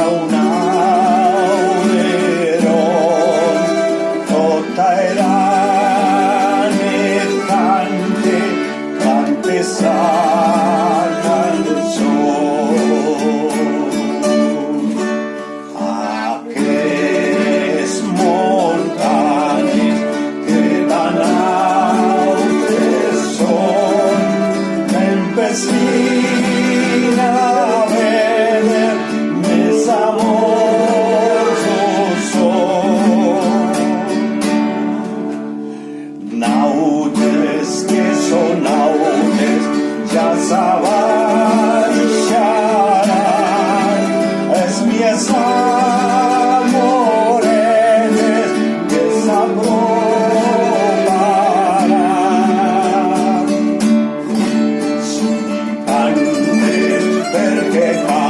un aureron, tota erane cante sa cançó. Aquests muntanyes que tan altes són, empecina a veure més amorosos són. Nautes que són nautes ja s'abaixaran, es mies amorenes que s'aproparan. Si cantes perquè cantes,